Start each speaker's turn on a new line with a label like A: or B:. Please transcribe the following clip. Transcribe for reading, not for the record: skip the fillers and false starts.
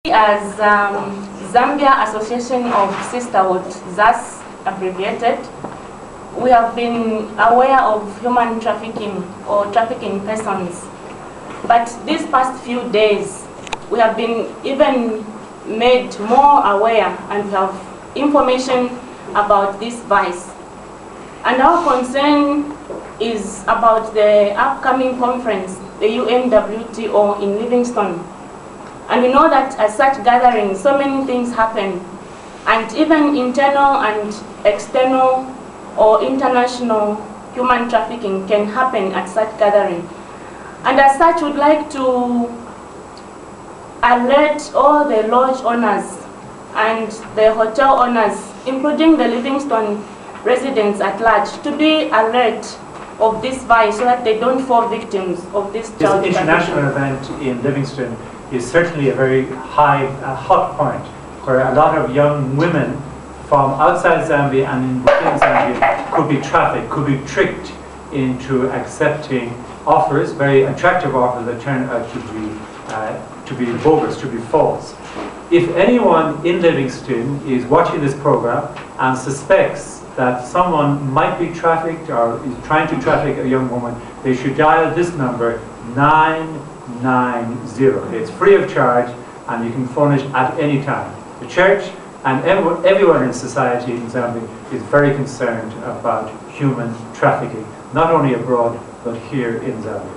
A: As Zambia Association of Sisterhood, ZAS abbreviated, we have been aware of human trafficking or trafficking persons. But these past few days, we have been even made more aware and we have information about this vice. And our concern is about the upcoming conference, the UNWTO in Livingstone. And we know that at such gatherings, so many things happen. And even internal and external or international human trafficking can happen at such gathering. And as such, we'd like to alert all the lodge owners and the hotel owners, including the Livingstone residents at large, to be alert of this vice so that they don't fall victims of this child trafficking.
B: This international event in Livingstone is certainly a very hot point where a lot of young women from outside Zambia and within Zambia could be trafficked, could be tricked into accepting offers, very attractive offers that turn out to be bogus, to be false. If anyone in Livingstone is watching this program and suspects that someone might be trafficked or is trying to traffic a young woman, they should dial this number 990. It's free of charge and you can phone it at any time. The church and everyone in society in Zambia is very concerned about human trafficking, not only abroad but here in Zambia.